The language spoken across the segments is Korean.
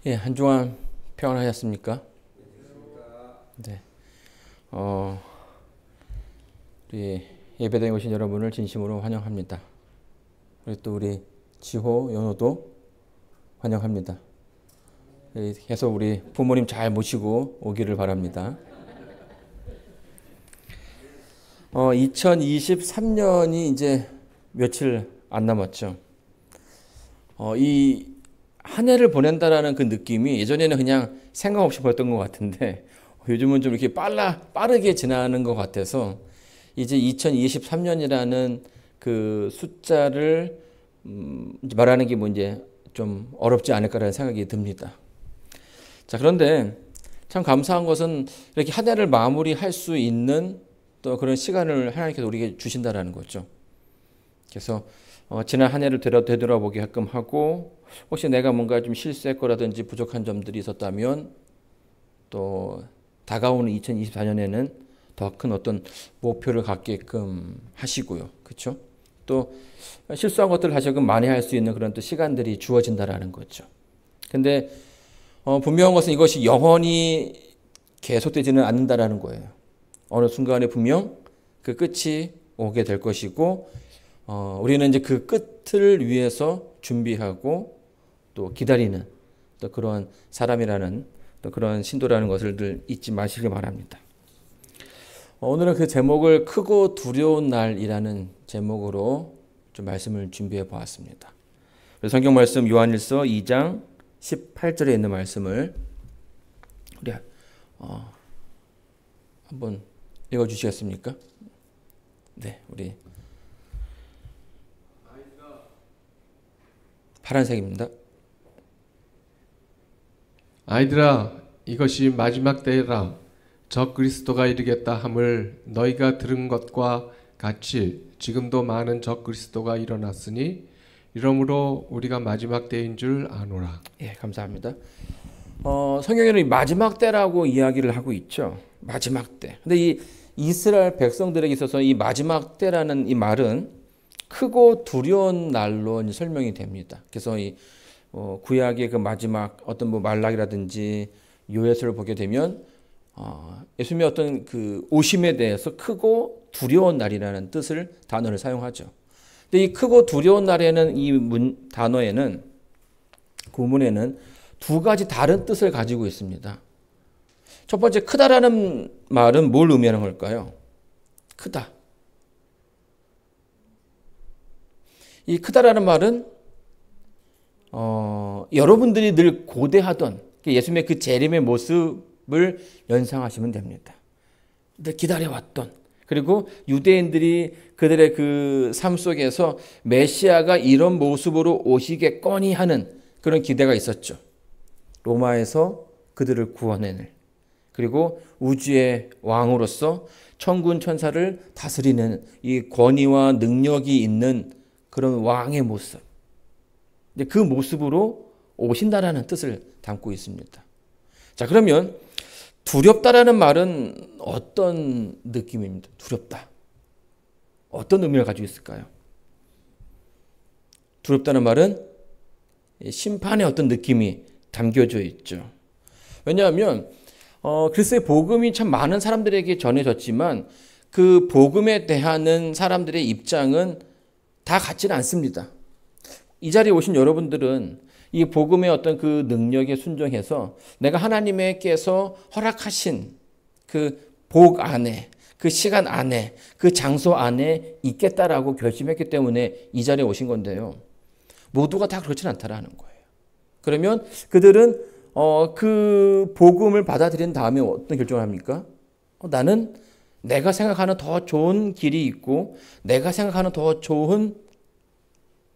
예, 한 주간 평안하셨습니까? 네. 우리 예배당에 오신 여러분을 진심으로 환영합니다. 그리고 또 우리 지호, 연호도 환영합니다. 계속 우리 부모님 잘 모시고 오기를 바랍니다. 2023년이 이제 며칠 안 남았죠. 이 한 해를 보낸다라는 그 느낌이 예전에는 그냥 생각 없이 보냈던 것 같은데 요즘은 좀 이렇게 빠르게 지나는 것 같아서 이제 2023년이라는 그 숫자를 말하는 게 뭐 이제 좀 어렵지 않을까라는 생각이 듭니다. 자, 그런데 참 감사한 것은 이렇게 한 해를 마무리할 수 있는 또 그런 시간을 하나님께서 우리에게 주신다라는 거죠. 그래서 지난 한 해를 되돌아보게 가끔 하고 혹시 내가 뭔가 좀 실수했거라든지 부족한 점들이 있었다면 또 다가오는 2024년에는 더 큰 어떤 목표를 갖게끔 하시고요. 그렇죠? 또 실수한 것들을 다시 만회할 수 있는 그런 또 시간들이 주어진다라는 거죠. 근데 분명한 것은 이것이 영원히 계속되지는 않는다라는 거예요. 어느 순간에 분명 그 끝이 오게 될 것이고 우리는 이제 그 끝을 위해서 준비하고 또 기다리는 또 그런 사람이라는 또 그런 신도라는 것을 늘 잊지 마시길 바랍니다. 오늘은 그 제목을 크고 두려운 날이라는 제목으로 좀 말씀을 준비해 보았습니다. 성경 말씀 요한일서 2장 18절에 있는 말씀을 우리 한번 읽어 주시겠습니까? 네, 우리 파란색입니다. 아이들아, 이것이 마지막 때라. 저 그리스도가 이르겠다 함을 너희가 들은 것과 같이 지금도 많은 저 그리스도가 일어났으니 이러므로 우리가 마지막 때인 줄 아노라. 예, 감사합니다. 성경에는 마지막 때라고 이야기를 하고 있죠. 마지막 때. 근데 이 이스라엘 백성들에게 있어서 이 마지막 때라는 이 말은 크고 두려운 날로 설명이 됩니다. 그래서 이 구약의 그 마지막 어떤 뭐 말락이라든지 요에스를 보게 되면 예수님의 어떤 그 오심에 대해서 크고 두려운 날이라는 뜻을 단어를 사용하죠. 근데 이 크고 두려운 날에는 이 단어에는 구문에는 두 가지 다른 뜻을 가지고 있습니다. 첫 번째 크다라는 말은 뭘 의미하는 걸까요? 크다. 이 크다라는 말은 여러분들이 늘 고대하던 예수님의 그 재림의 모습을 연상하시면 됩니다. 늘 기다려왔던 그리고 유대인들이 그들의 그 삶 속에서 메시아가 이런 모습으로 오시겠거니 하는 그런 기대가 있었죠. 로마에서 그들을 구원해낼 그리고 우주의 왕으로서 천군 천사를 다스리는 이 권위와 능력이 있는 그런 왕의 모습. 그 모습으로 오신다라는 뜻을 담고 있습니다. 자, 그러면 두렵다라는 말은 어떤 느낌입니다? 두렵다. 어떤 의미를 가지고 있을까요? 두렵다는 말은 심판의 어떤 느낌이 담겨져 있죠. 왜냐하면 그리스도의 복음이 참 많은 사람들에게 전해졌지만 그 복음에 대하는 사람들의 입장은 다 같지는 않습니다. 이 자리에 오신 여러분들은 이 복음의 어떤 그 능력에 순종해서 내가 하나님께서 허락하신 그 복 안에, 그 시간 안에, 그 장소 안에 있겠다라고 결심했기 때문에 이 자리에 오신 건데요. 모두가 다 그렇지는 않다라는 거예요. 그러면 그들은 그 복음을 받아들인 다음에 어떤 결정을 합니까? 나는 내가 생각하는 더 좋은 길이 있고 내가 생각하는 더 좋은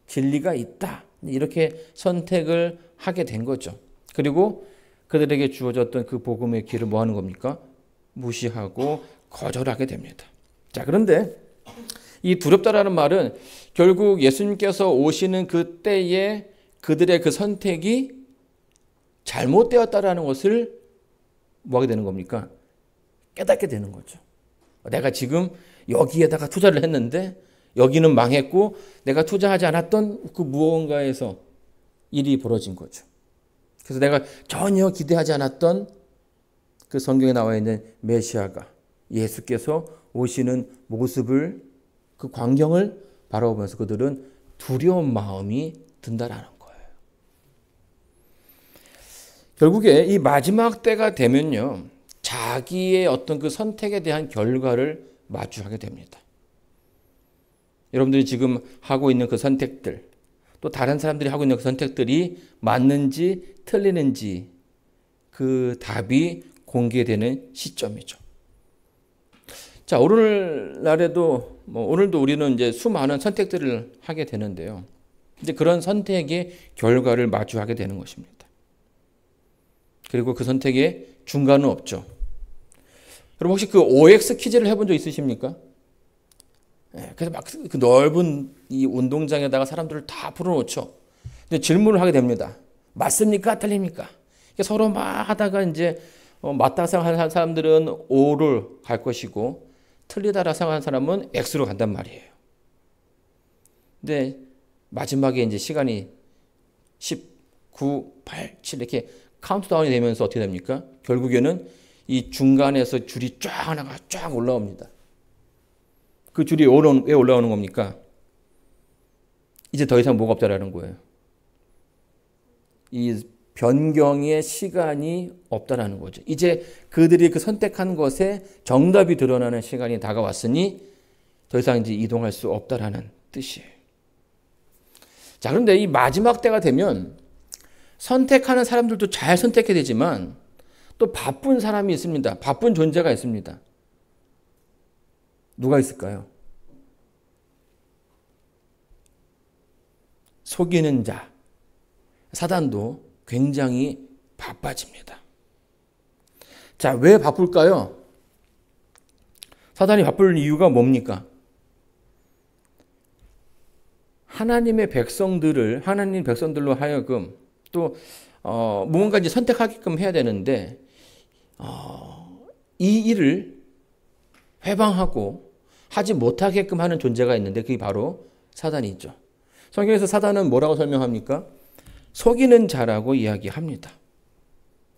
진리가 있다. 이렇게 선택을 하게 된 거죠. 그리고 그들에게 주어졌던 그 복음의 길을 뭐 하는 겁니까? 무시하고 거절하게 됩니다. 자, 그런데 이 두렵다라는 말은 결국 예수님께서 오시는 그 때에 그들의 그 선택이 잘못되었다라는 것을 뭐 하게 되는 겁니까? 깨닫게 되는 거죠. 내가 지금 여기에다가 투자를 했는데 여기는 망했고 내가 투자하지 않았던 그 무언가에서 일이 벌어진 거죠. 그래서 내가 전혀 기대하지 않았던 그 성경에 나와 있는 메시아가 예수께서 오시는 모습을 그 광경을 바라보면서 그들은 두려운 마음이 든다라는 거예요. 결국에 이 마지막 때가 되면요, 자기의 어떤 그 선택에 대한 결과를 마주하게 됩니다. 여러분들이 지금 하고 있는 그 선택들, 또 다른 사람들이 하고 있는 그 선택들이 맞는지 틀리는지 그 답이 공개되는 시점이죠. 자, 오늘날에도 오늘도 우리는 이제 수많은 선택들을 하게 되는데요. 이제 그런 선택의 결과를 마주하게 되는 것입니다. 그리고 그 선택에 중간은 없죠. 여러분 혹시 그 OX 퀴즈를 해본 적 있으십니까? 그래서 막 그 넓은 이 운동장에다가 사람들을 다 풀어놓죠. 근데 질문을 하게 됩니다. 맞습니까? 틀립니까? 서로 막 하다가 이제 맞다고 생각하는 사람들은 O를 갈 것이고 틀리다라고 생각하는 사람은 X로 간단 말이에요. 근데 마지막에 이제 시간이 10, 9, 8, 7 이렇게 카운트다운이 되면서 어떻게 됩니까? 결국에는 이 중간에서 줄이 쫙 하나가 쫙 올라옵니다. 그 줄이 왜 올라오는 겁니까? 이제 더 이상 뭐가 없다라는 거예요. 이 변경의 시간이 없다라는 거죠. 이제 그들이 그 선택한 것에 정답이 드러나는 시간이 다가왔으니 더 이상 이제 이동할 수 없다라는 뜻이에요. 자, 그런데 이 마지막 때가 되면 선택하는 사람들도 잘 선택해야 되지만 또 바쁜 사람이 있습니다. 바쁜 존재가 있습니다. 누가 있을까요? 속이는 자, 사단도 굉장히 바빠집니다. 자, 왜 바쁠까요? 사단이 바쁠 이유가 뭡니까? 하나님 백성들로 하여금 또 무언가 이제 선택하게끔 해야 되는데 이 일을 회방하고 하지 못하게끔 하는 존재가 있는데 그게 바로 사단이죠. 성경에서 사단은 뭐라고 설명합니까? 속이는 자라고 이야기합니다.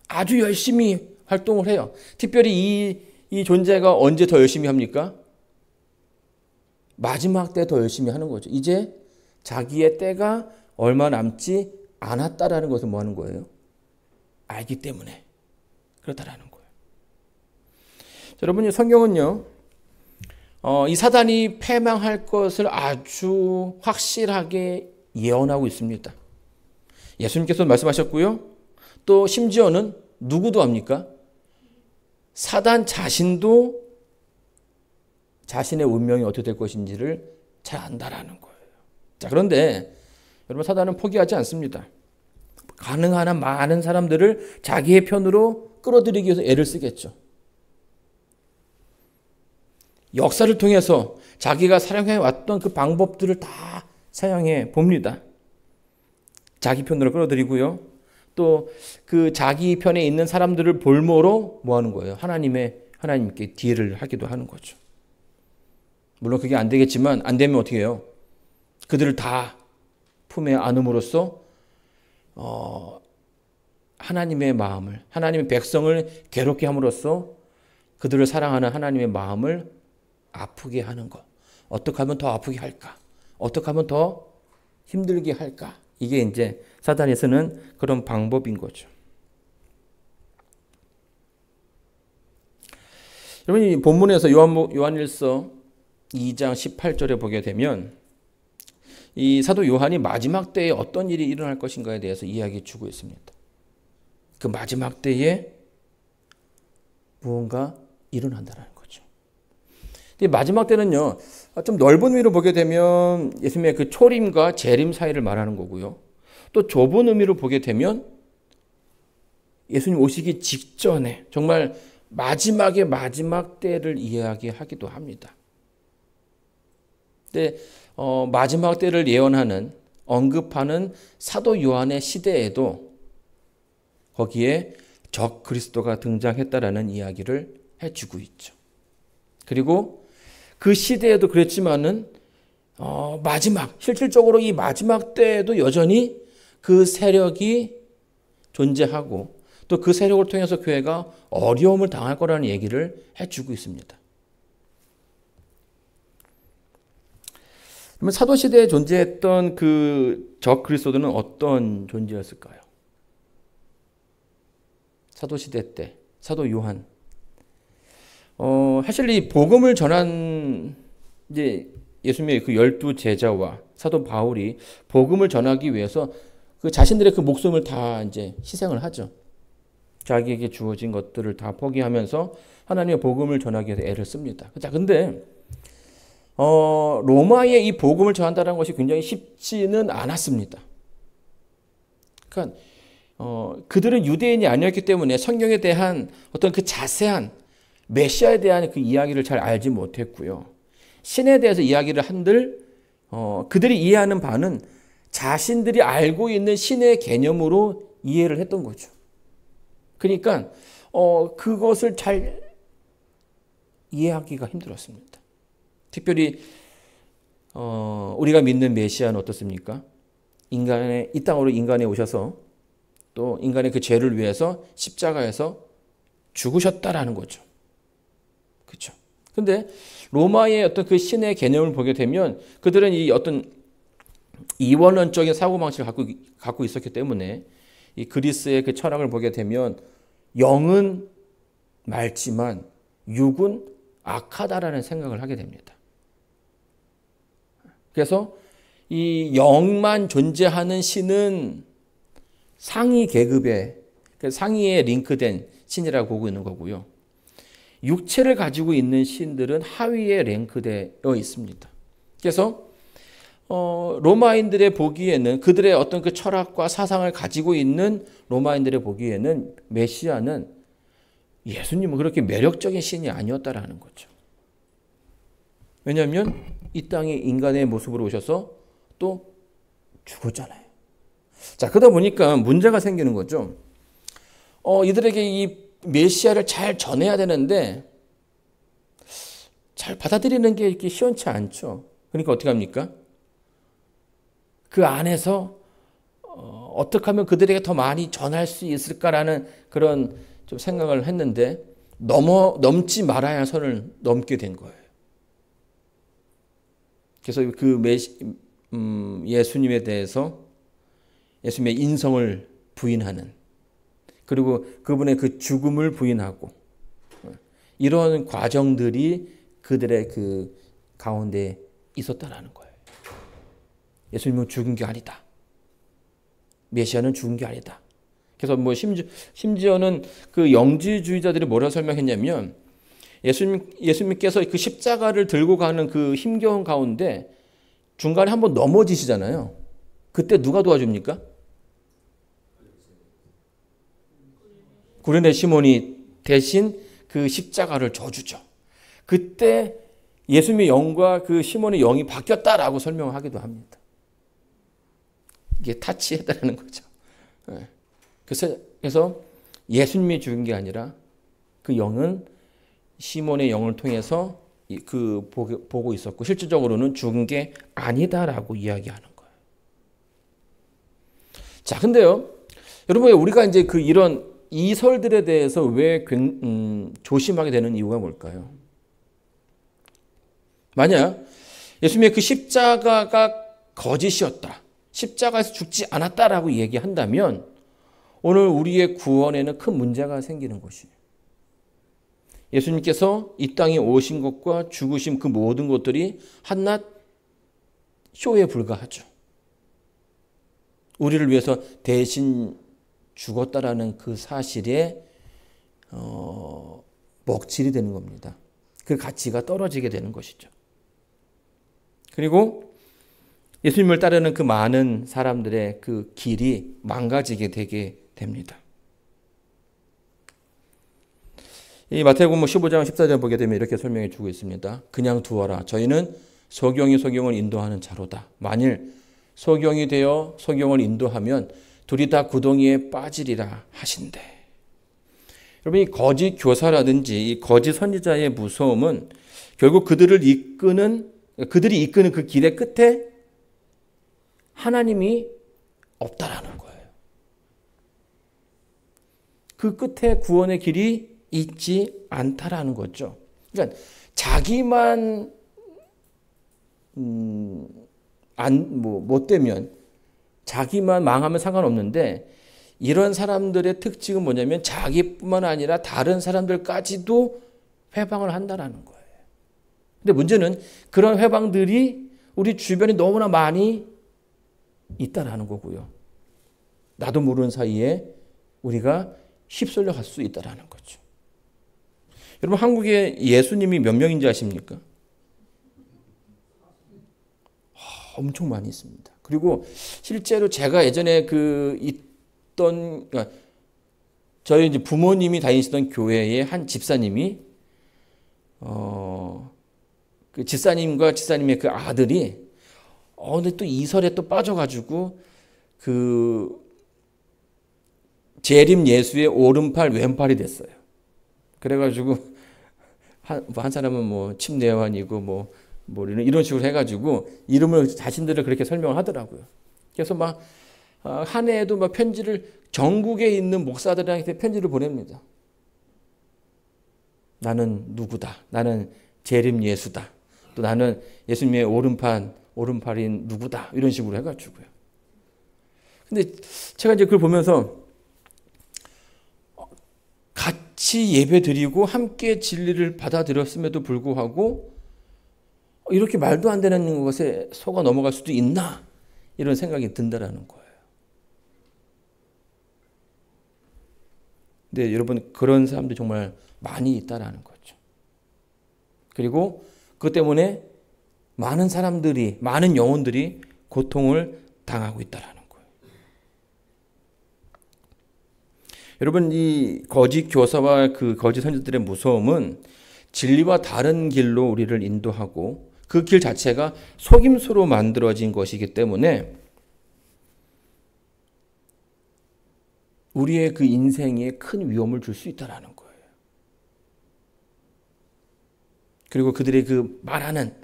아주 열심히 활동을 해요. 특별히 이 존재가 언제 더 열심히 합니까? 마지막 때 더 열심히 하는 거죠. 이제 자기의 때가 얼마 남지 않았다라는 것을 뭐 하는 거예요? 알기 때문에 그렇다라는 거예요. 여러분, 성경은요, 이 사단이 패망할 것을 아주 확실하게 예언하고 있습니다. 예수님께서 말씀하셨고요. 또 심지어는 누구도 합니까? 사단 자신도 자신의 운명이 어떻게 될 것인지를 잘 안다라는 거예요. 자, 그런데 여러분, 사단은 포기하지 않습니다. 가능한 한 많은 사람들을 자기의 편으로 끌어들이기 위해서 애를 쓰겠죠. 역사를 통해서 자기가 사용해 왔던 그 방법들을 다 사용해 봅니다. 자기 편으로 끌어들이고요. 또 그 자기 편에 있는 사람들을 볼모로 뭐 하는 거예요? 하나님께 딜을 하기도 하는 거죠. 물론 그게 안 되겠지만 안 되면 어떻게 해요? 그들을 다 품에 안음으로써 하나님의 마음을, 하나님의 백성을 괴롭게 함으로써 그들을 사랑하는 하나님의 마음을 아프게 하는 것. 어떻게 하면 더 아프게 할까? 어떻게 하면 더 힘들게 할까? 이게 이제 사단이 쓰는 그런 방법인 거죠. 여러분, 이 본문에서 요한일서 2장 18절에 보게 되면 이 사도 요한이 마지막 때에 어떤 일이 일어날 것인가에 대해서 이야기해 주고 있습니다. 그 마지막 때에 무언가 일어난다는 거죠. 마지막 때는요, 좀 넓은 의미로 보게 되면 예수님의 그 초림과 재림 사이를 말하는 거고요. 또 좁은 의미로 보게 되면 예수님 오시기 직전에 정말 마지막의 마지막 때를 이야기하기도 합니다. 근데 마지막 때를 예언하는, 언급하는 사도 요한의 시대에도 거기에 적 그리스도가 등장했다라는 이야기를 해주고 있죠. 그리고 그 시대에도 그랬지만은 실질적으로 이 마지막 때에도 여전히 그 세력이 존재하고 또 그 세력을 통해서 교회가 어려움을 당할 거라는 얘기를 해주고 있습니다. 그러면 사도시대에 존재했던 그 적그리스도들은 어떤 존재였을까요? 사도시대 때 사도 요한, 사실 이 복음을 전한 이제 예수님의 그 12제자와 사도 바울이 복음을 전하기 위해서 그 자신들의 그 목숨을 다 이제 희생을 하죠. 자기에게 주어진 것들을 다 포기하면서 하나님의 복음을 전하기 위해서 애를 씁니다. 자, 근데 로마에 이 복음을 전한다는 것이 굉장히 쉽지는 않았습니다. 그러니까 그들은 유대인이 아니었기 때문에 성경에 대한 어떤 그 자세한 메시아에 대한 그 이야기를 잘 알지 못했고요. 신에 대해서 이야기를 한들 그들이 이해하는 바는 자신들이 알고 있는 신의 개념으로 이해를 했던 거죠. 그러니까 그것을 잘 이해하기가 힘들었습니다. 특별히 우리가 믿는 메시아는 어떻습니까? 이 땅으로 인간에 오셔서 또 인간의 그 죄를 위해서 십자가에서 죽으셨다라는 거죠. 그렇죠? 근데 로마의 어떤 그 신의 개념을 보게 되면 그들은 이 어떤 이원론적인 사고방식을 갖고 있었기 때문에 이 그리스의 그 철학을 보게 되면 영은 맑지만 육은 악하다라는 생각을 하게 됩니다. 그래서 이 영만 존재하는 신은 상위 계급의 상위에 링크된 신이라고 보고 있는 거고요. 육체를 가지고 있는 신들은 하위에 랭크되어 있습니다. 그래서 로마인들의 보기에는 그들의 어떤 그 철학과 사상을 가지고 있는 로마인들의 보기에는 메시아는 예수님은 그렇게 매력적인 신이 아니었다라는 거죠. 왜냐하면 이 땅에 인간의 모습으로 오셔서 또 죽었잖아요. 자, 그러다 보니까 문제가 생기는 거죠. 이들에게 이 메시아를 잘 전해야 되는데 잘 받아들이는 게 이렇게 시원치 않죠. 그러니까 어떻게 합니까? 그 안에서 어떻게 하면 그들에게 더 많이 전할 수 있을까라는 그런 좀 생각을 했는데 넘지 말아야 할 선을 넘게 된 거예요. 그래서 그 예수님에 대해서 예수님의 인성을 부인하는 그리고 그분의 그 죽음을 부인하고 이런 과정들이 그들의 그 가운데 있었다라는 거예요. 예수님은 죽은 게 아니다. 메시아는 죽은 게 아니다. 그래서 뭐 심지어는 그 영지주의자들이 뭐라고 설명했냐면 예수님께서 그 십자가를 들고 가는 그 힘겨운 가운데 중간에 한번 넘어지시잖아요. 그때 누가 도와줍니까? 구레네 시몬이 대신 그 십자가를 져주죠. 그때 예수님의 영과 그 시몬의 영이 바뀌었다라고 설명하기도 합니다. 이게 타치했다는 거죠. 그래서 예수님이 죽은 게 아니라 그 영은 시몬의 영을 통해서 그 보고 있었고 실질적으로는 죽은 게 아니다라고 이야기하는 거예요. 자, 근데요, 여러분 우리가 이제 그 이런 이설들에 대해서 왜 조심하게 되는 이유가 뭘까요? 만약 예수님의 그 십자가가 거짓이었다, 십자가에서 죽지 않았다라고 얘기한다면 오늘 우리의 구원에는 큰 문제가 생기는 것이에요. 예수님께서 이 땅에 오신 것과 죽으신 그 모든 것들이 한낱 쇼에 불과하죠. 우리를 위해서 대신 죽었다라는 그 사실에 먹칠이 되는 겁니다. 그 가치가 떨어지게 되는 것이죠. 그리고 예수님을 따르는 그 많은 사람들의 그 길이 망가지게 되게 됩니다. 이 마태복음 15장 14절 보게 되면 이렇게 설명해 주고 있습니다. 그냥 두어라. 저희는 소경이 소경을 인도하는 자로다. 만일 소경이 되어 소경을 인도하면 둘이 다 구덩이에 빠지리라 하신대. 여러분, 이 거짓 교사라든지 이 거짓 선지자의 무서움은 결국 그들이 이끄는 그 길의 끝에 하나님이 없다라는 거예요. 그 끝에 구원의 길이 있지 않다라는 거죠. 그러니까 자기만 못 되면, 자기만 망하면 상관없는데, 이런 사람들의 특징은 뭐냐면 자기뿐만 아니라 다른 사람들까지도 회방을 한다라는 거예요. 근데 문제는 그런 회방들이 우리 주변에 너무나 많이 있다라는 거고요. 나도 모르는 사이에 우리가 휩쓸려 갈 수 있다라는 거죠. 여러분, 한국에 예수님이 몇 명인지 아십니까? 엄청 많이 있습니다. 그리고 실제로 제가 예전에 저희 이제 부모님이 다니시던 교회의 한 집사님이 그 집사님과 집사님의 그 아들이 근데 또 이설에 또 빠져가지고 그 재림 예수의 오른팔 왼팔이 됐어요. 그래가지고 한 사람은 뭐 침례요한이고 뭐 이런 식으로 해가지고 이름을 자신들을 그렇게 설명을 하더라고요. 그래서 막 한 해에도 막 편지를 전국에 있는 목사들한테 편지를 보냅니다. 나는 누구다. 나는 재림 예수다. 또 나는 예수님의 오른팔인 누구다. 이런 식으로 해가지고요. 근데 제가 이제 그걸 보면서 같이 예배 드리고 함께 진리를 받아들였음에도 불구하고 이렇게 말도 안 되는 것에 속아 넘어갈 수도 있나? 이런 생각이 든다라는 거예요. 근데 여러분, 그런 사람들이 정말 많이 있다라는 거죠. 그리고 그것 때문에 많은 사람들이, 많은 영혼들이 고통을 당하고 있다라는 거예요. 여러분, 이 거짓 교사와 그 거짓 선지자들의 무서움은 진리와 다른 길로 우리를 인도하고 그 길 자체가 속임수로 만들어진 것이기 때문에 우리의 그 인생에 큰 위험을 줄 수 있다는 거예요. 그리고 그들의 그 말하는,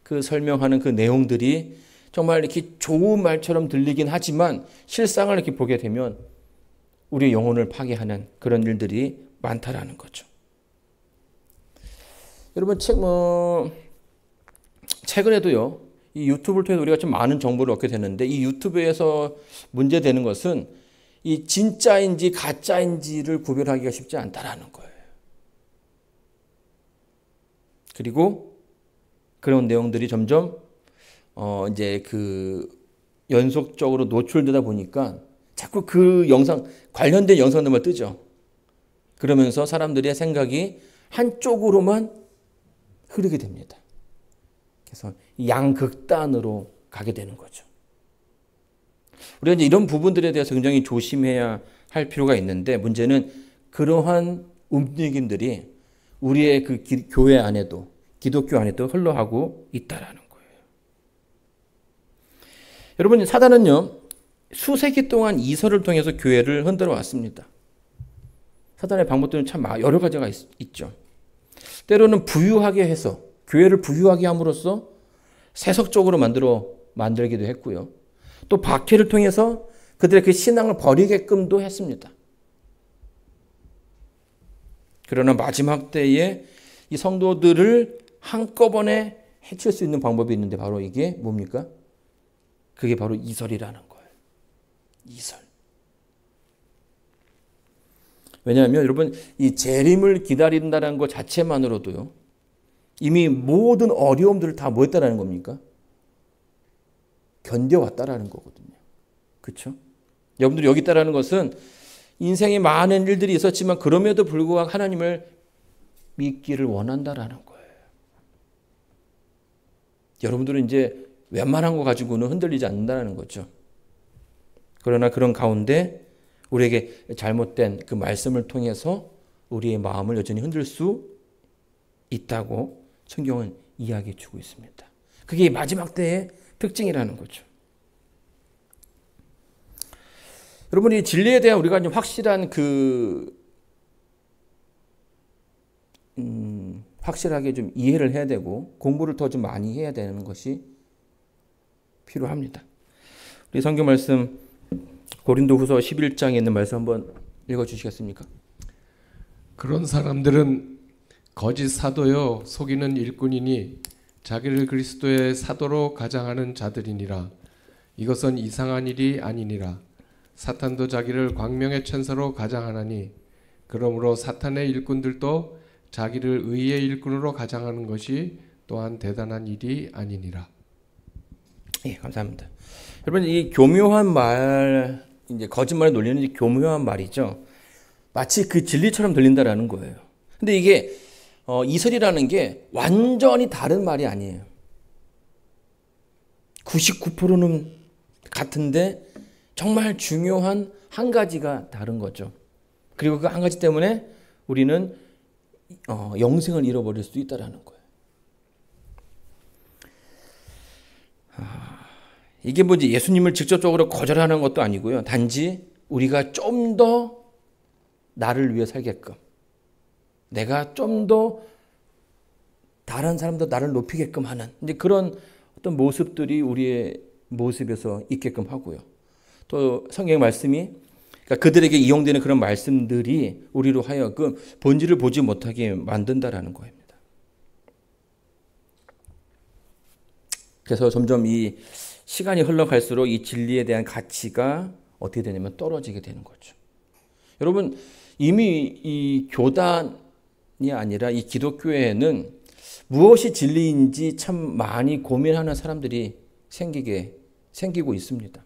그 설명하는 그 내용들이 정말 이렇게 좋은 말처럼 들리긴 하지만 실상을 이렇게 보게 되면 우리의 영혼을 파괴하는 그런 일들이 많다라는 거죠. 여러분, 최근에도요, 이 유튜브를 통해서 우리가 좀 많은 정보를 얻게 되는데, 이 유튜브에서 문제되는 것은 이 진짜인지 가짜인지를 구별하기가 쉽지 않다라는 거예요. 그리고 그런 내용들이 점점 이제 그 연속적으로 노출되다 보니까 자꾸 그 영상, 관련된 영상들만 뜨죠. 그러면서 사람들의 생각이 한쪽으로만 흐르게 됩니다. 그래서 양극단으로 가게 되는 거죠. 우리가 이제 이런 부분들에 대해서 굉장히 조심해야 할 필요가 있는데, 문제는 그러한 움직임들이 우리의 그 교회 안에도, 기독교 안에도 흘러가고 있다라는 거예요. 여러분, 사단은요, 수세기 동안 이설을 통해서 교회를 흔들어 왔습니다. 사단의 방법들은 참 여러 가지가 있죠. 때로는 부유하게 해서, 교회를 부유하게 함으로써 세속적으로 만들기도 했고요. 또 박해를 통해서 그들의 그 신앙을 버리게끔도 했습니다. 그러나 마지막 때에 이 성도들을 한꺼번에 해칠 수 있는 방법이 있는데, 바로 이게 뭡니까? 그게 바로 이설이라는 거예요. 이설. 왜냐하면 여러분, 이 재림을 기다린다는 것 자체만으로도요, 이미 모든 어려움들을 다 뭐 했다라는 겁니까? 견뎌왔다라는 거거든요. 그렇죠? 여러분들이 여기 있다라는 것은 인생에 많은 일들이 있었지만 그럼에도 불구하고 하나님을 믿기를 원한다라는 거예요. 여러분들은 이제 웬만한 거 가지고는 흔들리지 않는다는 거죠. 그러나 그런 가운데 우리에게 잘못된 그 말씀을 통해서 우리의 마음을 여전히 흔들 수 있다고 성경은 이야기해 주고 있습니다. 그게 마지막 때의 특징이라는 거죠. 여러분, 이 진리에 대한 우리가 좀 확실한 확실하게 좀 이해를 해야 되고 공부를 더 좀 많이 해야 되는 것이 필요합니다. 우리 성경 말씀 고린도후서 11장에 있는 말씀 한번 읽어주시겠습니까? 그런 사람들은 거짓 사도요 속이는 일꾼이니 자기를 그리스도의 사도로 가장하는 자들이니라. 이것은 이상한 일이 아니니라. 사탄도 자기를 광명의 천사로 가장하나니 그러므로 사탄의 일꾼들도 자기를 의의 일꾼으로 가장하는 것이 또한 대단한 일이 아니니라. 예, 감사합니다. 여러분, 이 교묘한 말, 이제 거짓말에 놀리는 이 교묘한 말이죠. 마치 그 진리처럼 들린다라는 거예요. 근데 이게 이설이라는 게 완전히 다른 말이 아니에요. 99%는 같은데 정말 중요한 한 가지가 다른 거죠. 그리고 그 한 가지 때문에 우리는 영생을 잃어버릴 수도 있다라는 거예요. 이게 뭐 이제 예수님을 직접적으로 거절하는 것도 아니고요. 단지 우리가 좀 더 나를 위해 살게끔, 내가 좀 더 다른 사람도 나를 높이게끔 하는 이제 그런 어떤 모습들이 우리의 모습에서 있게끔 하고요. 또 성경의 말씀이 그러니까 그들에게 이용되는 그런 말씀들이 우리로 하여금 본질을 보지 못하게 만든다라는 겁니다. 그래서 점점 이 시간이 흘러갈수록 이 진리에 대한 가치가 어떻게 되냐면 떨어지게 되는 거죠. 여러분, 이미 이 교단이 아니라 이 기독교회에는 무엇이 진리인지 참 많이 고민하는 사람들이 생기고 있습니다.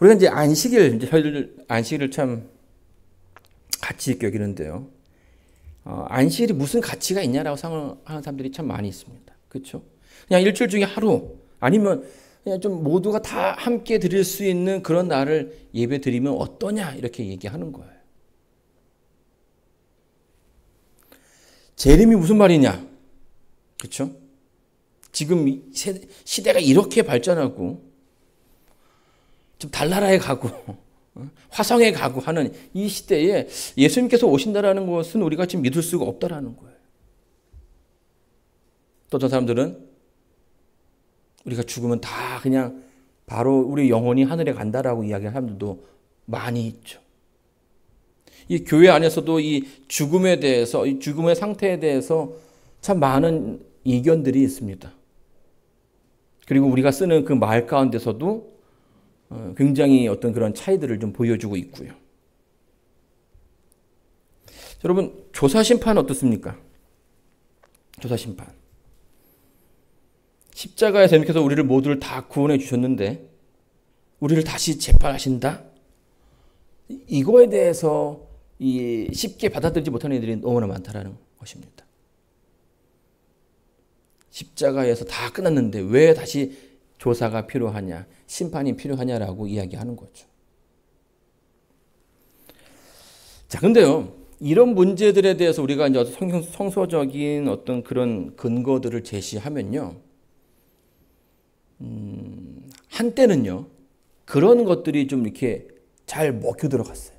우리가 이제 안식일을 참 가치 있게 여기는데요. 안식일이 무슨 가치가 있냐라고 생각하는 사람들이 참 많이 있습니다. 그렇죠? 그냥 일주일 중에 하루 아니면 그냥 좀 모두가 다 함께 드릴 수 있는 그런 날을 예배 드리면 어떠냐 이렇게 얘기하는 거예요. 재림이 무슨 말이냐? 그렇죠? 지금 시대가 이렇게 발전하고 좀 달나라에 가고 화성에 가고 하는 이 시대에 예수님께서 오신다라는 것은 우리가 지금 믿을 수가 없다라는 거예요. 또 어떤 사람들은 우리가 죽으면 다 그냥 바로 우리 영혼이 하늘에 간다라고 이야기하는 사람들도 많이 있죠. 이 교회 안에서도 이 죽음에 대해서, 이 죽음의 상태에 대해서 참 많은 이견들이 있습니다. 그리고 우리가 쓰는 그 말 가운데서도 굉장히 어떤 그런 차이들을 좀 보여주고 있고요. 여러분, 조사심판 어떻습니까? 조사심판. 십자가에서 예수님께서 우리를 모두를 다 구원해 주셨는데 우리를 다시 재판하신다? 이거에 대해서 쉽게 받아들이지 못하는 이들이 너무나 많다라는 것입니다. 십자가에서 다 끝났는데 왜 다시 조사가 필요하냐, 심판이 필요하냐라고 이야기하는 거죠. 자, 근데요, 이런 문제들에 대해서 우리가 이제 성서적인 어떤 그런 근거들을 제시하면요, 한때는요, 그런 것들이 좀 이렇게 잘 먹혀 들어갔어요.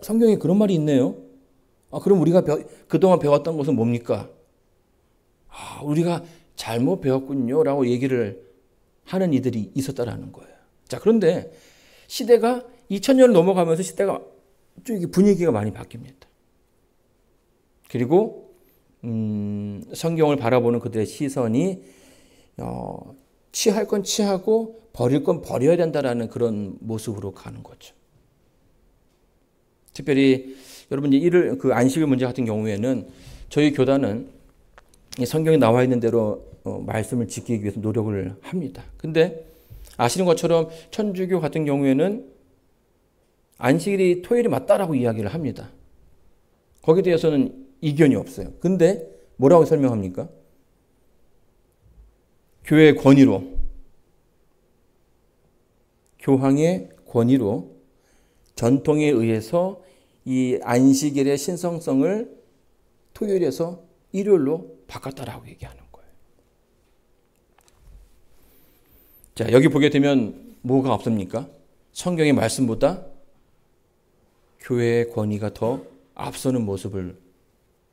성경에 그런 말이 있네요. 그럼 우리가 그동안 배웠던 것은 뭡니까? 우리가 잘못 배웠군요. 라고 얘기를 하는 이들이 있었다라는 거예요. 자, 그런데 시대가 2000년을 넘어가면서 시대가 좀 분위기가 많이 바뀝니다. 그리고 성경을 바라보는 그들의 시선이 취할 건 취하고 버릴 건 버려야 된다라는 그런 모습으로 가는 거죠. 특별히 여러분 이제 그 안식일 문제 같은 경우에는 저희 교단은 성경에 나와 있는 대로 말씀을 지키기 위해서 노력을 합니다. 근데 아시는 것처럼 천주교 같은 경우에는 안식일이 토요일이 맞다라고 이야기를 합니다. 거기에 대해서는 이견이 없어요. 근데 뭐라고 설명합니까? 교회의 권위로, 교황의 권위로 전통에 의해서 이 안식일의 신성성을 토요일에서 일요일로 바꿨다라고 얘기하는 거예요. 자, 여기 보게 되면 뭐가 없습니까? 성경의 말씀보다 교회의 권위가 더 앞서는 모습을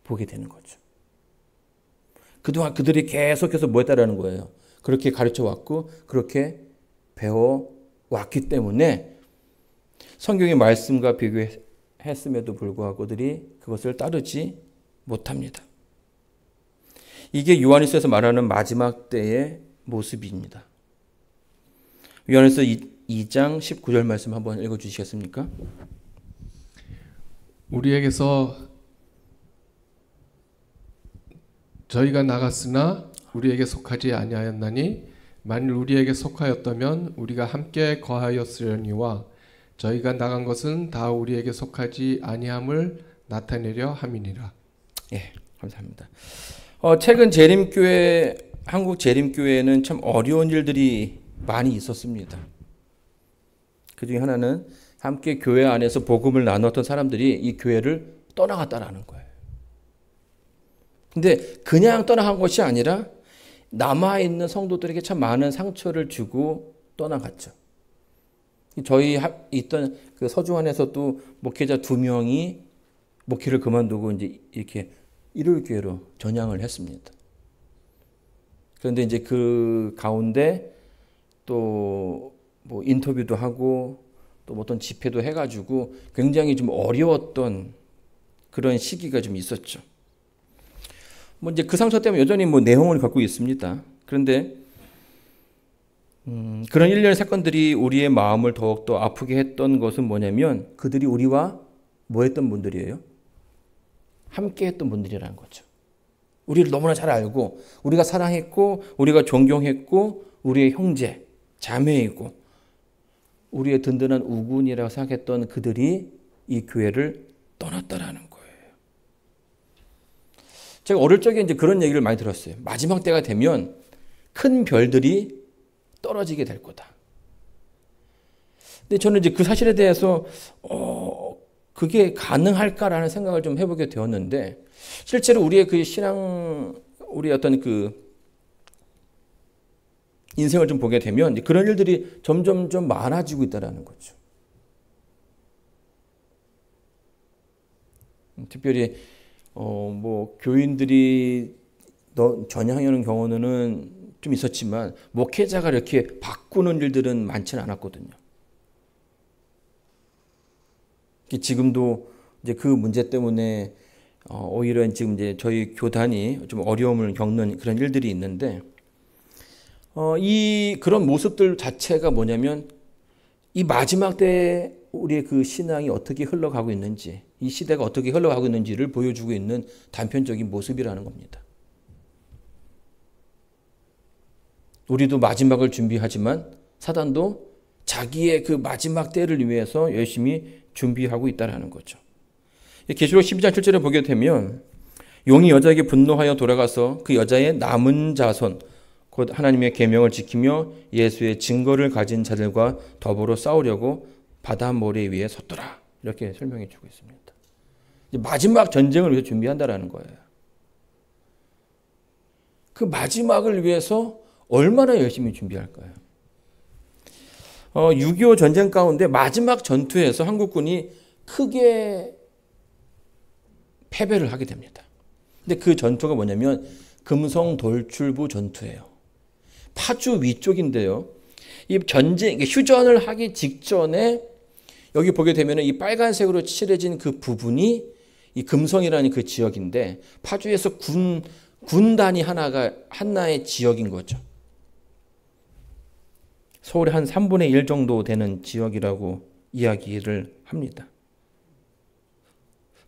보게 되는 거죠. 그동안 그들이 계속해서 뭐 했다라는 거예요. 그렇게 가르쳐 왔고 그렇게 배워 왔기 때문에 성경의 말씀과 비교했음에도 불구하고 그들이 그것을 따르지 못합니다. 이게 요한일서에서 말하는 마지막 때의 모습입니다. 요한일서 2장 19절 말씀 한번 읽어주시겠습니까? 우리에게서 저희가 나갔으나 우리에게 속하지 아니하였나니 만일 우리에게 속하였다면 우리가 함께 거하였으려니와 저희가 나간 것은 다 우리에게 속하지 아니함을 나타내려 함이니라. 예, 감사합니다. 최근 재림교회, 한국 재림교회는 참 어려운 일들이 많이 있었습니다. 그 중에 하나는 함께 교회 안에서 복음을 나눴던 사람들이 이 교회를 떠나갔다라는 거예요. 근데 그냥 떠나간 것이 아니라 남아있는 성도들에게 참 많은 상처를 주고 떠나갔죠. 저희 있던 그 서중안에서도 목회자 2명이 목회를 그만두고 이제 이렇게 일요일교회로 전향을 했습니다. 그런데 이제 그 가운데 또 뭐 인터뷰도 하고 또 어떤 집회도 해가지고 굉장히 좀 어려웠던 그런 시기가 좀 있었죠. 뭐 이제 그 상처 때문에 여전히 뭐 내용을 갖고 있습니다. 그런데 그런 일련의 사건들이 우리의 마음을 더욱더 아프게 했던 것은 뭐냐면 그들이 우리와 뭐 했던 분들이에요? 함께 했던 분들이라는 거죠. 우리를 너무나 잘 알고 우리가 사랑했고 우리가 존경했고 우리의 형제, 자매이고 우리의 든든한 우군이라고 생각했던 그들이 이 교회를 떠났다라는 거예요. 제가 어릴 적에 이제 그런 얘기를 많이 들었어요. 마지막 때가 되면 큰 별들이 떨어지게 될 거다. 근데 저는 이제 그 사실에 대해서 그게 가능할까라는 생각을 좀 해보게 되었는데 실제로 우리의 그 신앙, 우리 어떤 그 인생을 좀 보게 되면 그런 일들이 점점 좀 많아지고 있다는 거죠. 특별히 뭐 교인들이 전향하는 경우는 좀 있었지만 목회자가 이렇게 바꾸는 일들은 많지는 않았거든요. 지금도 이제 그 문제 때문에 오히려 지금 이제 저희 교단이 좀 어려움을 겪는 그런 일들이 있는데 이 그런 모습들 자체가 뭐냐면 이 마지막 때 우리의 그 신앙이 어떻게 흘러가고 있는지, 이 시대가 어떻게 흘러가고 있는지를 보여주고 있는 단편적인 모습이라는 겁니다. 우리도 마지막을 준비하지만 사단도 자기의 그 마지막 때를 위해서 열심히 준비하고 있다는 거죠. 계시록 12장 7절에 보게 되면 용이 여자에게 분노하여 돌아가서 그 여자의 남은 자손 곧 하나님의 계명을 지키며 예수의 증거를 가진 자들과 더불어 싸우려고 바다 모래 위에 섰더라. 이렇게 설명해 주고 있습니다. 마지막 전쟁을 위해서 준비한다라는 거예요. 그 마지막을 위해서 얼마나 열심히 준비할까요? 6.25 전쟁 가운데 마지막 전투에서 한국군이 크게 패배를 하게 됩니다. 근데 그 전투가 뭐냐면 금성 돌출부 전투예요. 파주 위쪽인데요. 이 전쟁, 휴전을 하기 직전에 여기 보게 되면 이 빨간색으로 칠해진 그 부분이 이 금성이라는 그 지역인데 파주에서 군단이 하나의 지역인 거죠. 서울의 한 3분의 1 정도 되는 지역이라고 이야기를 합니다.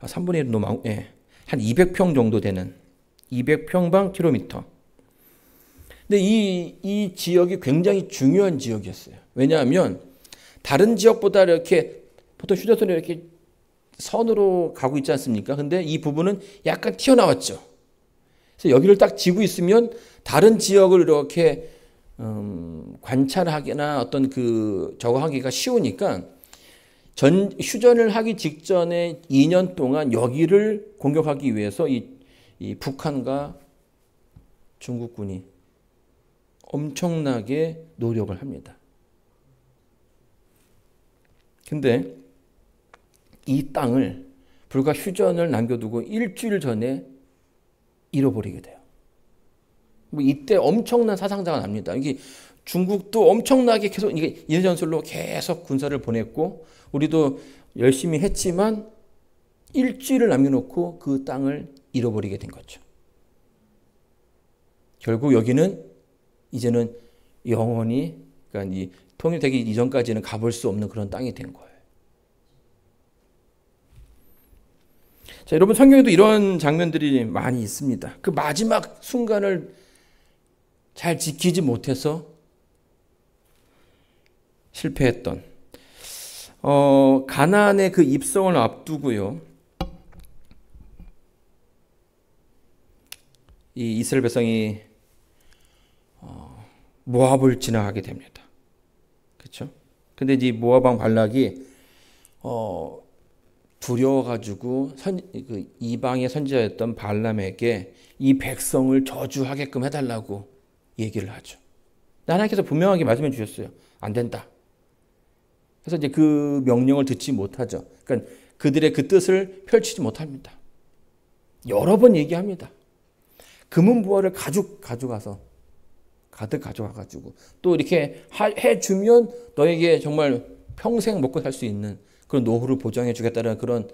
3분의 1은 너무 한 200평 정도 되는 200평방 킬로미터. 근데 이 지역이 굉장히 중요한 지역이었어요. 왜냐하면 다른 지역보다 이렇게 보통 휴전선이 이렇게 선으로 가고 있지 않습니까? 근데 이 부분은 약간 튀어나왔죠. 그래서 여기를 딱 지고 있으면 다른 지역을 이렇게 관찰하기나 어떤 저거 하기가 쉬우니까 휴전을 하기 직전에 2년 동안 여기를 공격하기 위해서 이 북한과 중국군이 엄청나게 노력을 합니다. 근데 이 땅을 불과 휴전을 남겨두고 일주일 전에 잃어버리게 돼요. 뭐 이때 엄청난 사상자가 납니다. 이게 중국도 엄청나게 계속 이게 인해전술로 계속 군사를 보냈고 우리도 열심히 했지만 일주일을 남겨놓고 그 땅을 잃어버리게 된 거죠. 결국 여기는 이제는 영원히 그러니까 이 통일되기 이전까지는 가볼 수 없는 그런 땅이 된 거예요. 자, 여러분 성경에도 이런 장면들이 많이 있습니다. 그 마지막 순간을 잘 지키지 못해서 실패했던 가나안의 그 입성을 앞두고요. 이 이스라엘 백성이 모압을 지나가게 됩니다. 그렇죠? 근데 이제 모압 왕 발락이 두려워가지고 그 이방의 선지자였던 발람에게 이 백성을 저주하게끔 해달라고 얘기를 하죠. 하나님께서 분명하게 말씀해 주셨어요. 안 된다. 그래서 이제 그 명령을 듣지 못하죠. 그러니까 그들의 그 뜻을 펼치지 못합니다. 여러 번 얘기합니다. 금은부화를 가져가서 가득 가져가가지고 또 이렇게 해주면 너에게 정말 평생 먹고 살 수 있는 그런 노후를 보장해 주겠다는 그런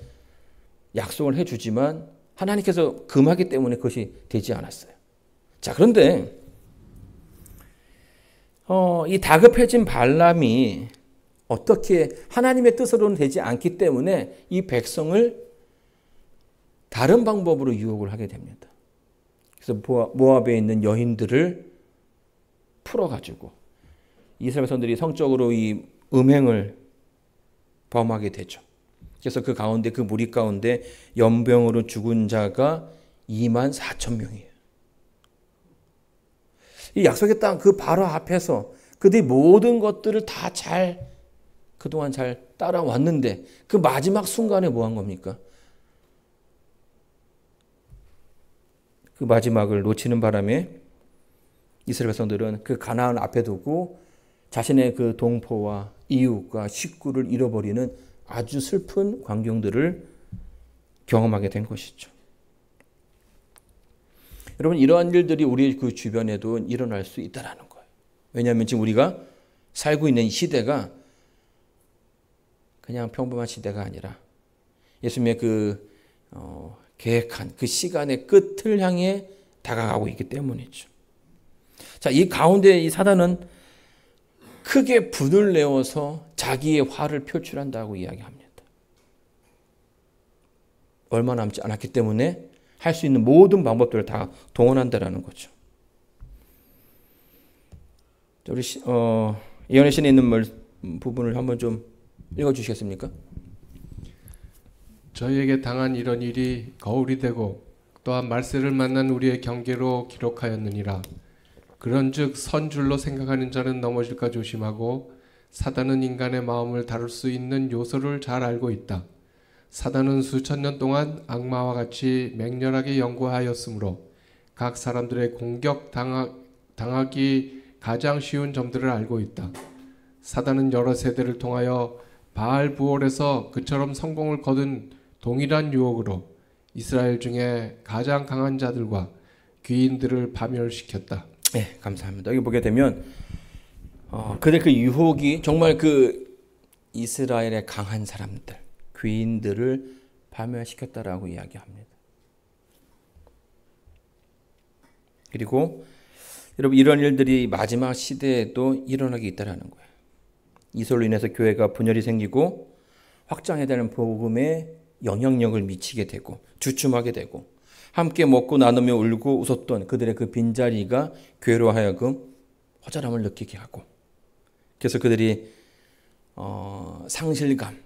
약속을 해주지만 하나님께서 금하기 때문에 그것이 되지 않았어요. 자, 그런데 이 다급해진 발람이 어떻게 하나님의 뜻으로는 되지 않기 때문에 이 백성을 다른 방법으로 유혹을 하게 됩니다. 그래서 모압에 있는 여인들을 풀어가지고 이스라엘 백성들이 성적으로 이 음행을 범하게 되죠. 그래서 그 가운데 그 무리 가운데 연병으로 죽은 자가 24,000명이에요. 이 약속의 땅 그 바로 앞에서 그들이 모든 것들을 다 그동안 잘 따라왔는데 그 마지막 순간에 뭐 한 겁니까? 그 마지막을 놓치는 바람에 이스라엘 백성들은 그 가나안 앞에 두고 자신의 그 동포와 이웃과 식구를 잃어버리는 아주 슬픈 광경들을 경험하게 된 것이죠. 여러분 이러한 일들이 우리 그 주변에도 일어날 수 있다는 거예요. 왜냐하면 지금 우리가 살고 있는 이 시대가 그냥 평범한 시대가 아니라 예수님의 그 계획한 그 시간의 끝을 향해 다가가고 있기 때문이죠. 자, 이 가운데 이 사단은 크게 분을 내어서 자기의 화를 표출한다고 이야기합니다. 얼마 남지 않았기 때문에 할 수 있는 모든 방법들을 다 동원한다라는 거죠. 우리 예언의 신에 있는 부분을 한번 좀 읽어주시겠습니까? 저희에게 당한 이런 일이 거울이 되고 또한 말세를 만난 우리의 경계로 기록하였느니라. 그런즉 선줄로 생각하는 자는 넘어질까 조심하고 사단은 인간의 마음을 다룰 수 있는 요소를 잘 알고 있다. 사단은 수천 년 동안 악마와 같이 맹렬하게 연구하였으므로 각 사람들의 당하기 가장 쉬운 점들을 알고 있다. 사단은 여러 세대를 통하여 바알 부올에서 그처럼 성공을 거둔 동일한 유혹으로 이스라엘 중에 가장 강한 자들과 귀인들을 파멸시켰다. 네, 감사합니다. 여기 보게 되면 그들 그 유혹이 정말 그 이스라엘의 강한 사람들, 귀인들을 파멸시켰다라고 이야기합니다. 그리고 여러분 이런 일들이 마지막 시대에도 일어나게 있다라는 거예요. 이설로 인해서 교회가 분열이 생기고 확장해야 되는 복음에 영향력을 미치게 되고 주춤하게 되고 함께 먹고 나누며 울고 웃었던 그들의 그 빈자리가 교회로 하여금 허전함을 느끼게 하고 그래서 그들이 상실감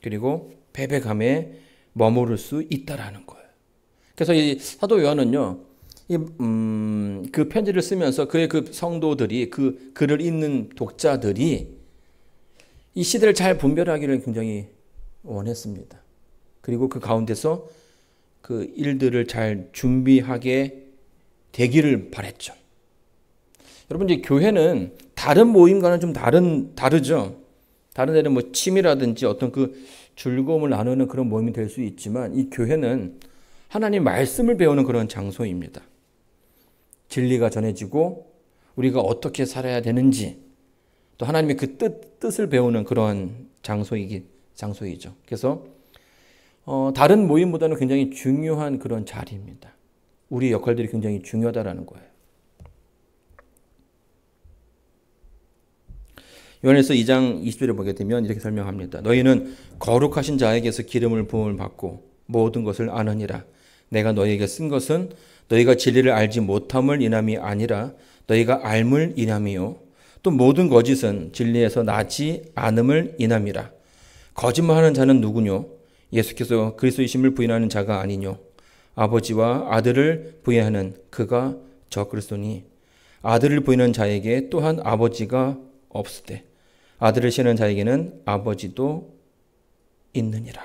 그리고 패배감에 머무를 수 있다라는 거예요. 그래서 이 사도 요한은요, 그 편지를 쓰면서 그의 그 성도들이 그 글을 읽는 독자들이 이 시대를 잘 분별하기를 굉장히 원했습니다. 그리고 그 가운데서 그 일들을 잘 준비하게 되기를 바랬죠. 여러분 이제 교회는 다른 모임과는 좀 다르죠. 다른 데는 뭐 취미라든지 어떤 그 즐거움을 나누는 그런 모임이 될 수 있지만 이 교회는 하나님 말씀을 배우는 그런 장소입니다. 진리가 전해지고 우리가 어떻게 살아야 되는지 또 하나님의 그 뜻을 배우는 그런 장소이죠. 그래서 다른 모임보다는 굉장히 중요한 그런 자리입니다. 우리의 역할들이 굉장히 중요하다라는 거예요. 요한일서 2장 20절에 보게 되면 이렇게 설명합니다. 너희는 거룩하신 자에게서 기름을 부음을 받고 모든 것을 아느니라. 내가 너희에게 쓴 것은 너희가 진리를 알지 못함을 인함이 아니라 너희가 알물 인함이요 또 모든 거짓은 진리에서 나지 않음을 인함이라. 거짓말하는 자는 누구뇨? 예수께서 그리스도이심을 부인하는 자가 아니뇨? 아버지와 아들을 부인하는 그가 저 그리스도니 아들을 부인하는 자에게 또한 아버지가 없으되 아들을 시하는 자에게는 아버지도 있느니라.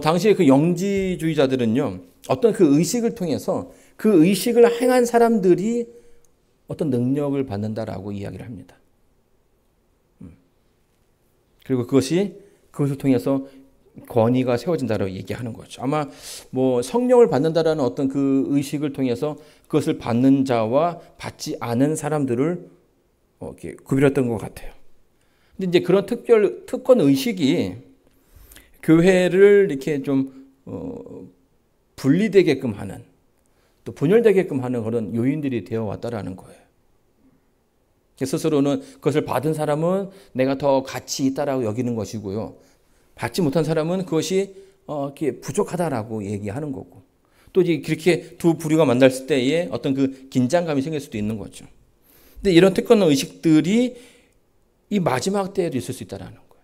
당시에 그 영지주의자들은요, 어떤 그 의식을 통해서 그 의식을 행한 사람들이 어떤 능력을 받는다라고 이야기를 합니다. 그리고 그것을 통해서 권위가 세워진다라고 얘기하는 거죠. 아마 뭐 성령을 받는다라는 어떤 그 의식을 통해서 그것을 받는 자와 받지 않은 사람들을 이렇게 구별했던 것 같아요. 근데 이제 그런 특권 의식이 교회를 이렇게 좀 분리되게끔 하는 또 분열되게끔 하는 그런 요인들이 되어 왔다라는 거예요. 스스로는 그것을 받은 사람은 내가 더 가치 있다라고 여기는 것이고요. 받지 못한 사람은 그것이 이렇게 부족하다라고 얘기하는 거고. 또 이제 그렇게 두 부류가 만났을 때에 어떤 그 긴장감이 생길 수도 있는 거죠. 근데 이런 특권 의식들이 이 마지막 때에도 있을 수 있다라는 거예요.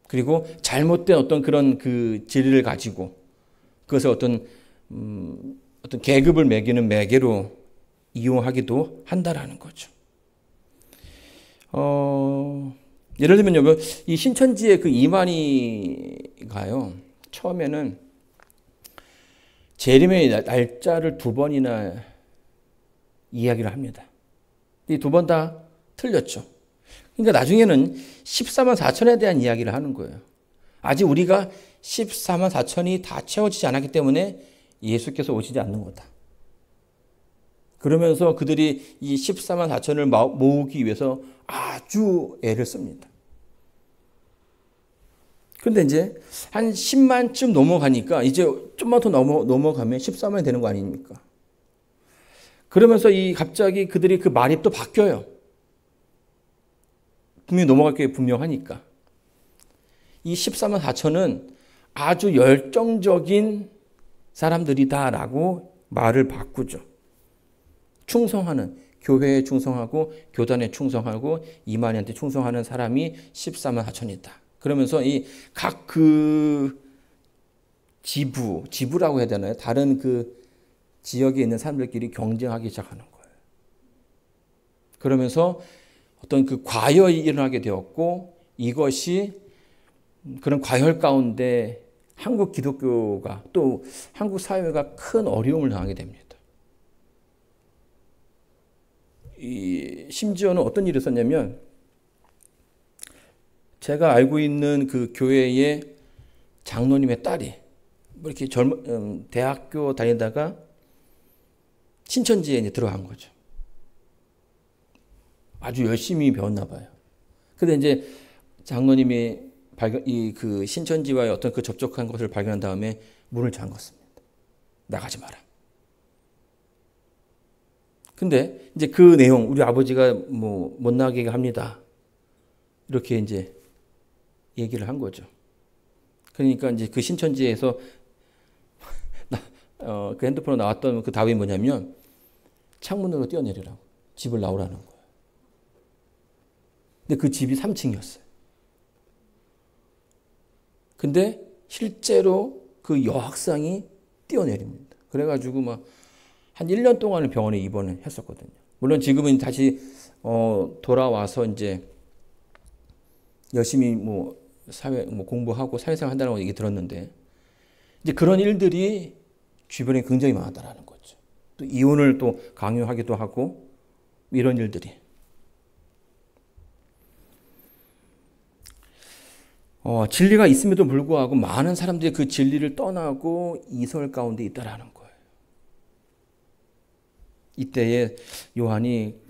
그리고 잘못된 어떤 그런 그 진리를 가지고 그것을 어떤 계급을 매기는 매개로 이용하기도 한다라는 거죠. 예를 들면요, 이 신천지의 그 이만희가요, 처음에는 재림의 날짜를 2번이나 이야기를 합니다. 이 2번 다 틀렸죠. 그러니까 나중에는 14만 4천에 대한 이야기를 하는 거예요. 아직 우리가 14만 4천이 다 채워지지 않았기 때문에 예수께서 오시지 않는 거다. 그러면서 그들이 이 14만 4천을 모으기 위해서 아주 애를 씁니다. 그런데 이제 한 10만쯤 넘어가니까 이제 좀만 더 넘어가면 14만이 되는 거 아닙니까? 그러면서 갑자기 그들이 그 말이 또 바뀌어요. 분명히 넘어갈 게 분명하니까. 이 14만 4천은 아주 열정적인 사람들이다라고 말을 바꾸죠. 충성하는, 교회에 충성하고 교단에 충성하고 이만희한테 충성하는 사람이 14만 4천이다. 그러면서 각 그 지부라고 해야 되나요? 다른 그 지역에 있는 사람들끼리 경쟁하기 시작하는 거예요. 그러면서 어떤 그 과열이 일어나게 되었고 이것이 그런 과열 가운데 한국 기독교가 또 한국 사회가 큰 어려움을 당하게 됩니다. 심지어는 어떤 일이 있었냐면 제가 알고 있는 그 교회의 장로님의 딸이 뭐 이렇게 대학교 다니다가 신천지에 이제 들어간 거죠. 아주 열심히 배웠나 봐요. 근데 이제 장로님이 그 신천지와의 어떤 그 접촉한 것을 발견한 다음에 문을 잠궜습니다. 나가지 마라. 근데 이제 그 내용, 우리 아버지가 뭐 못 나가게 합니다. 이렇게 이제 얘기를 한 거죠. 그러니까 이제 그 신천지에서 그 핸드폰으로 나왔던 그 답이 뭐냐면 창문으로 뛰어내리라고, 집을 나오라는 거예요. 근데 그 집이 3층이었어요. 근데 실제로 그 여학생이 뛰어내립니다. 그래가지고 막 한 1년 동안을 병원에 입원을 했었거든요. 물론 지금은 다시 돌아와서 이제 열심히 뭐 공부하고 사회생활 한다는 얘기 들었는데 이제 그런 일들이 주변에 굉장히 많았다라는 거죠. 또 이혼을 또 강요하기도 하고 이런 일들이. 진리가 있음에도 불구하고 많은 사람들이 그 진리를 떠나고 이설 가운데 있다라는 거예요. 이때에 요한이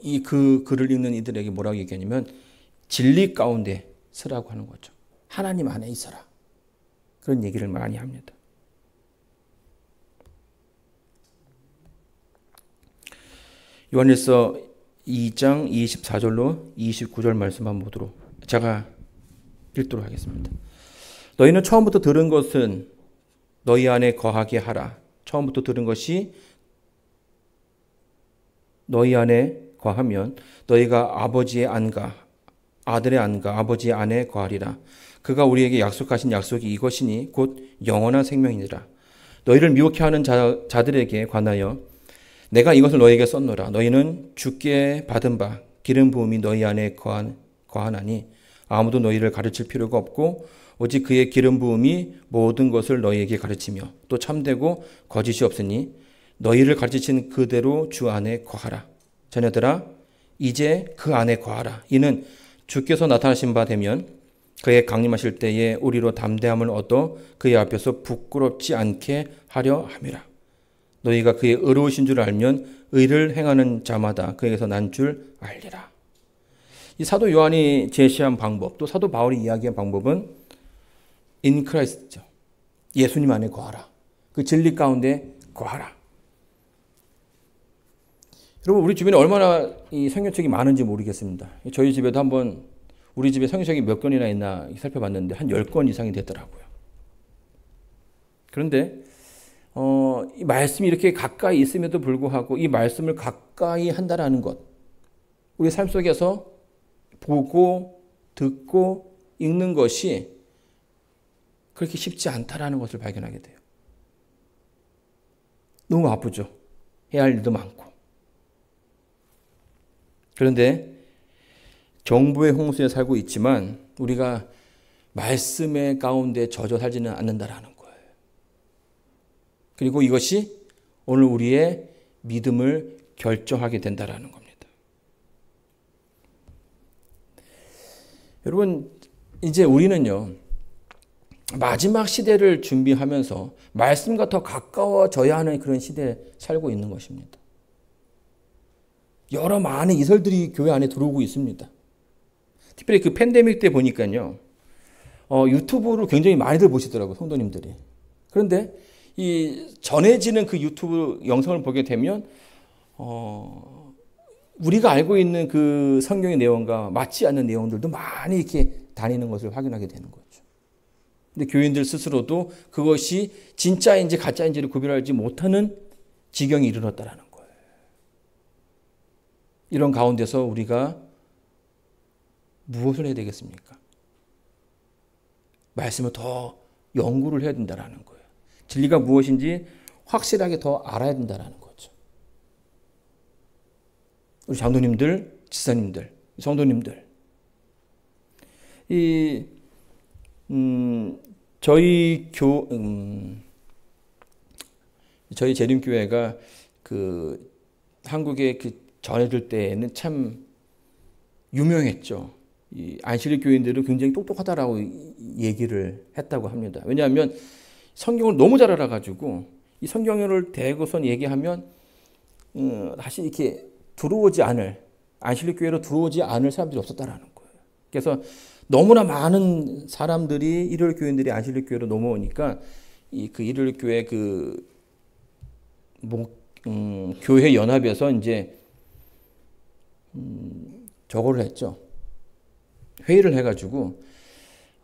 이 그 글을 읽는 이들에게 뭐라고 얘기하냐면 진리 가운데 서라고 하는 거죠. 하나님 안에 있어라. 그런 얘기를 많이 합니다. 요한일서 2장 24절로 29절 말씀 한번 보도록 제가 읽도록 하겠습니다. 너희는 처음부터 들은 것은 너희 안에 거하게 하라. 처음부터 들은 것이 너희 안에 거하면 너희가 아버지의 안과 아들의 안과 아버지의 안에 거하리라. 그가 우리에게 약속하신 약속이 이것이니 곧 영원한 생명이니라. 너희를 미혹해 하는 자들에게 관하여 내가 이것을 너희에게 썼노라. 너희는 주께 받은 바 기름 부음이 너희 안에 거하나니 아무도 너희를 가르칠 필요가 없고 오직 그의 기름 부음이 모든 것을 너희에게 가르치며 또 참되고 거짓이 없으니 너희를 가르치신 그대로 주 안에 거하라. 자녀들아 이제 그 안에 거하라. 이는 주께서 나타나신 바 되면 그의 강림하실 때에 우리로 담대함을 얻어 그의 앞에서 부끄럽지 않게 하려 함이라. 너희가 그의 의로우신 줄 알면 의를 행하는 자마다 그에게서 난 줄 알리라. 이 사도 요한이 제시한 방법, 또 사도 바울이 이야기한 방법은 in Christ죠. 예수님 안에 거하라. 그 진리 가운데 거하라. 여러분, 우리 주변에 얼마나 이 성경책이 많은지 모르겠습니다. 저희 집에도 한번 우리 집에 성경책이 몇 권이나 있나 살펴봤는데 한 10권 이상이 됐더라고요. 그런데 이 말씀이 이렇게 가까이 있음에도 불구하고 이 말씀을 가까이 한다라는 것, 우리 삶 속에서 보고 듣고 읽는 것이 그렇게 쉽지 않다라는 것을 발견하게 돼요. 너무 바쁘죠. 해야 할 일도 많고. 그런데 정보의 홍수에 살고 있지만 우리가 말씀의 가운데 젖어 살지는 않는다라는 거예요. 그리고 이것이 오늘 우리의 믿음을 결정하게 된다라는 겁니다. 여러분, 이제 우리는요, 마지막 시대를 준비하면서 말씀과 더 가까워져야 하는 그런 시대에 살고 있는 것입니다. 여러 많은 이설들이 교회 안에 들어오고 있습니다. 특별히 그 팬데믹 때 보니까요, 유튜브를 굉장히 많이들 보시더라고요, 성도님들이. 그런데 이 전해지는 그 유튜브 영상을 보게 되면, 우리가 알고 있는 그 성경의 내용과 맞지 않는 내용들도 많이 이렇게 다니는 것을 확인하게 되는 거죠. 근데 교인들 스스로도 그것이 진짜인지 가짜인지를 구별하지 못하는 지경이 이르렀다라는 거예요. 이런 가운데서 우리가 무엇을 해야 되겠습니까? 말씀을 더 연구를 해야 된다라는 거예요. 진리가 무엇인지 확실하게 더 알아야 된다라는 거죠. 우리 장로님들, 지사님들, 성도님들, 저희 재림교회가 그 한국에 그 전해질 때에는 참 유명했죠. 이 안식일 교인들은 굉장히 똑똑하다라고 얘기를 했다고 합니다. 왜냐하면 성경을 너무 잘 알아가지고 이 성경을 대고선 얘기하면 다시 이렇게 안식일 교회로 들어오지 않을 사람들이 없었다라는 거예요. 그래서 너무나 많은 사람들이 일요일 교인들이 안식일 교회로 넘어오니까 그 일요일 교회 교회 연합에서 이제 저거를 했죠. 회의를 해가지고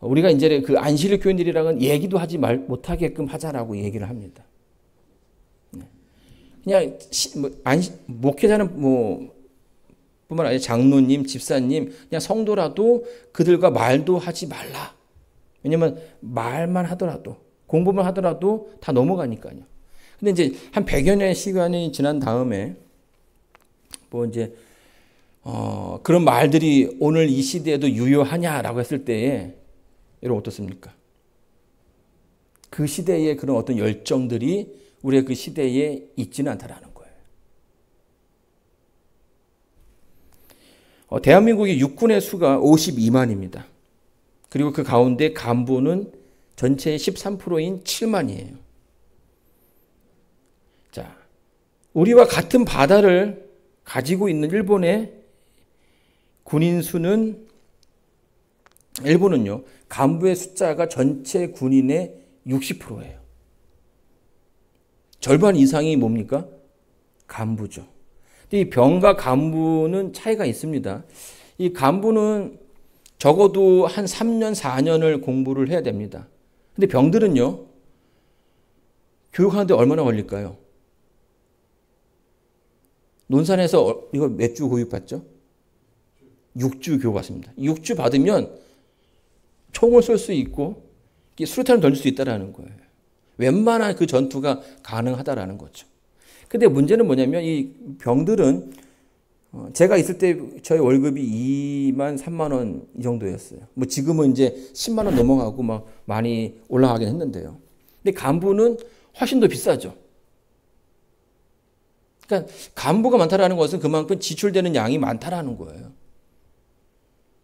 우리가 이제 그 안식일 교인들이랑은 얘기도 하지 못하게끔 하자라고 얘기를 합니다. 그냥 목회자는 뿐만 아니라 장로님, 집사님, 그냥 성도라도 그들과 말도 하지 말라. 왜냐면 말만 하더라도, 공부만 하더라도 다 넘어가니까요. 근데 이제 한 100여 년의 시간이 지난 다음에 그런 말들이 오늘 이 시대에도 유효하냐라고 했을 때에 여러분 어떻습니까? 그 시대의 그런 어떤 열정들이 우리의 그 시대에 있지는 않다라는 거예요. 대한민국의 육군의 수가 52만입니다. 그리고 그 가운데 간부는 전체의 13%인 7만이에요. 자, 우리와 같은 바다를 가지고 있는 일본의 군인 수는 일본은요, 간부의 숫자가 전체 군인의 60%예요. 절반 이상이 뭡니까? 간부죠. 근데 이 병과 간부는 차이가 있습니다. 이 간부는 적어도 한 3년, 4년을 공부를 해야 됩니다. 근데 병들은요, 교육하는데 얼마나 걸릴까요? 논산에서 이거 몇 주 교육받죠? 6주 교육받습니다. 6주 받으면 총을 쏠 수 있고 수류탄을 던질 수 있다는 거예요. 웬만한 그 전투가 가능하다라는 거죠. 근데 문제는 뭐냐면 이 병들은 제가 있을 때 저희 월급이 2만 3만 원 이 정도였어요. 뭐 지금은 이제 10만 원 넘어가고 막 많이 올라가긴 했는데요. 근데 간부는 훨씬 더 비싸죠. 그러니까 간부가 많다라는 것은 그만큼 지출되는 양이 많다라는 거예요.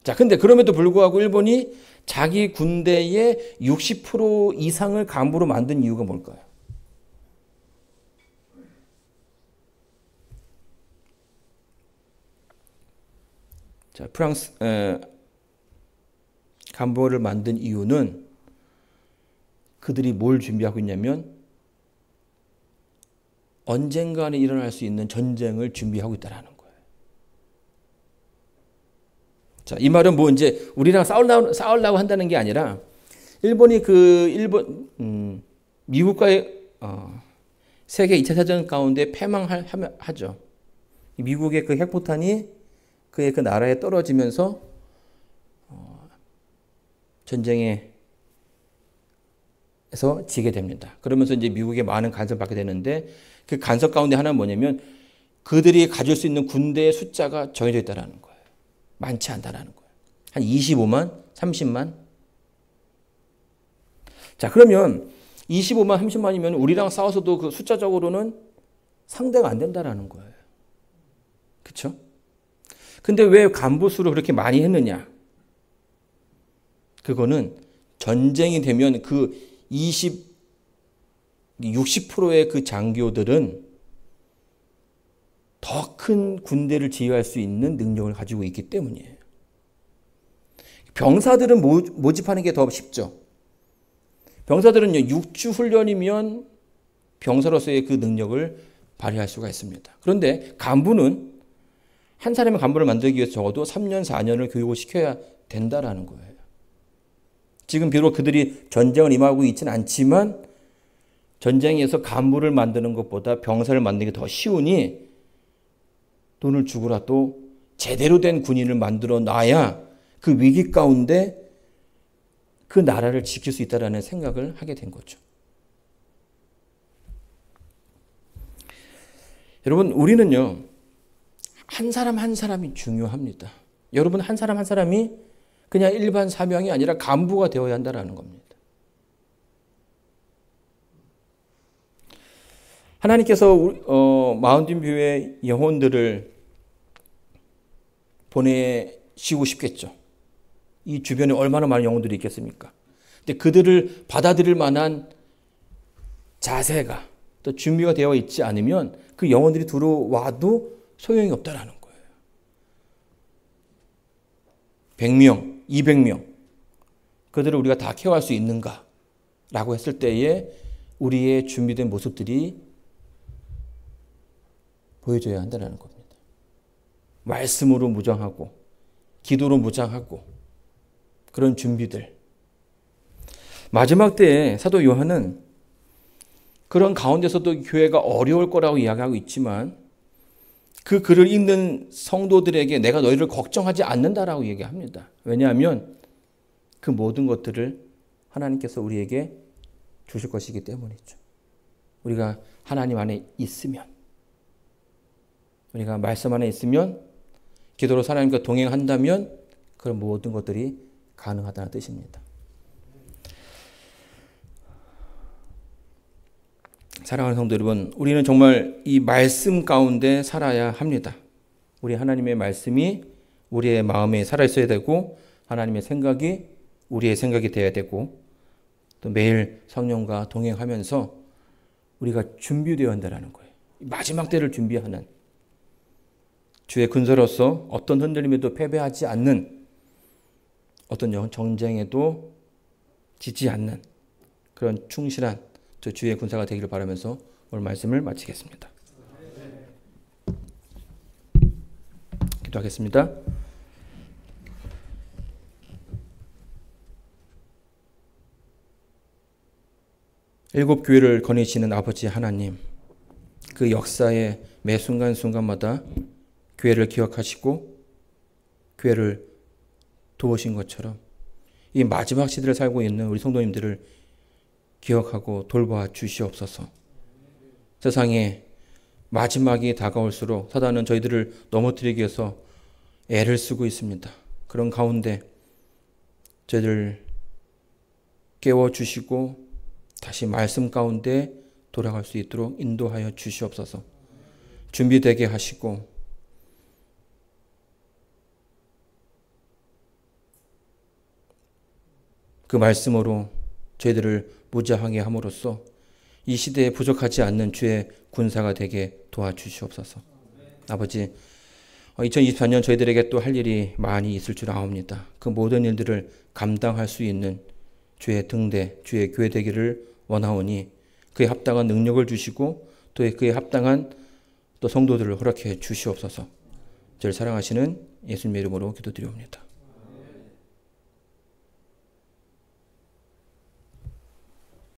자, 근데 그럼에도 불구하고 일본이 자기 군대의 60% 이상을 간부로 만든 이유가 뭘까요? 자, 프랑스 간부를 만든 이유는 그들이 뭘 준비하고 있냐면 언젠가는 일어날 수 있는 전쟁을 준비하고 있다라는 거예요. 자, 이 말은 뭐 이제 우리랑 싸우려고 한다는 게 아니라 일본이 미국과의 세계 2차 대전 가운데 패망하죠. 미국의 그 핵포탄이 그의 그 나라에 떨어지면서 전쟁에서 지게 됩니다. 그러면서 이제 미국의 많은 간섭을 받게 되는데 그 간섭 가운데 하나는 뭐냐면 그들이 가질 수 있는 군대의 숫자가 정해져 있다는 거예요. 많지 않다라는 거예요. 한 25만, 30만. 자, 그러면 25만, 30만이면 우리랑 싸워서도 그 숫자적으로는 상대가 안 된다라는 거예요. 그렇죠? 근데 왜 간부 수를 그렇게 많이 했느냐? 그거는 전쟁이 되면 그 60%의 그 장교들은 더 큰 군대를 지휘할 수 있는 능력을 가지고 있기 때문이에요. 병사들은 모집하는 게 더 쉽죠. 병사들은요, 6주 훈련이면 병사로서의 그 능력을 발휘할 수가 있습니다. 그런데 간부는 한 사람의 간부를 만들기 위해서 적어도 3년, 4년을 교육을 시켜야 된다라는 거예요. 지금 비록 그들이 전쟁을 임하고 있지는 않지만 전쟁에서 간부를 만드는 것보다 병사를 만드는 게 더 쉬우니 돈을 주고라도 제대로 된 군인을 만들어 놔야 그 위기 가운데 그 나라를 지킬 수 있다는 생각을 하게 된 거죠. 여러분, 우리는요, 한 사람 한 사람이 중요합니다. 여러분, 한 사람 한 사람이 그냥 일반 사병이 아니라 간부가 되어야 한다는 겁니다. 하나님께서 마운틴 뷰의 영혼들을 보내시고 싶겠죠. 이 주변에 얼마나 많은 영혼들이 있겠습니까? 근데 그들을 받아들일 만한 자세가 또 준비가 되어 있지 않으면 그 영혼들이 들어와도 소용이 없다라는 거예요. 100명, 200명 그들을 우리가 다 케어할 수 있는가? 라고 했을 때에 우리의 준비된 모습들이 보여줘야 한다는 겁니다. 말씀으로 무장하고 기도로 무장하고 그런 준비들. 마지막 때에 사도 요한은 그런 가운데서도 교회가 어려울 거라고 이야기하고 있지만 그 글을 읽는 성도들에게 내가 너희를 걱정하지 않는다라고 얘기합니다. 왜냐하면 그 모든 것들을 하나님께서 우리에게 주실 것이기 때문이죠. 우리가 하나님 안에 있으면, 우리가 말씀 안에 있으면, 기도로 하나님과 동행한다면 그런 모든 것들이 가능하다는 뜻입니다. 사랑하는 성도 여러분, 우리는 정말 이 말씀 가운데 살아야 합니다. 우리 하나님의 말씀이 우리의 마음에 살아있어야 되고 하나님의 생각이 우리의 생각이 되어야 되고 또 매일 성령과 동행하면서 우리가 준비되어야 한다는 거예요. 마지막 때를 준비하는 주의 군사로서 어떤 흔들림에도 패배하지 않는, 어떤 정쟁에도 지지 않는 그런 충실한 저 주의 군사가 되기를 바라면서 오늘 말씀을 마치겠습니다. 기도하겠습니다. 일곱 교회를 거니시는 아버지 하나님, 그 역사의 매 순간순간마다 교회를 기억하시고 교회를 도우신 것처럼 이 마지막 시대를 살고 있는 우리 성도님들을 기억하고 돌봐 주시옵소서. 세상에 마지막이 다가올수록 사단은 저희들을 넘어뜨리기 위해서 애를 쓰고 있습니다. 그런 가운데 저희들 깨워주시고 다시 말씀 가운데 돌아갈 수 있도록 인도하여 주시옵소서. 준비되게 하시고 그 말씀으로 저희들을 무장하게 함으로써 이 시대에 부족하지 않는 주의 군사가 되게 도와주시옵소서. 아버지, 2024년 저희들에게 또 할 일이 많이 있을 줄 아옵니다. 그 모든 일들을 감당할 수 있는 주의 등대, 주의 교회 되기를 원하오니 그에 합당한 능력을 주시고 또 그에 합당한 또 성도들을 허락해 주시옵소서. 저를 사랑하시는 예수님의 이름으로 기도드리옵니다.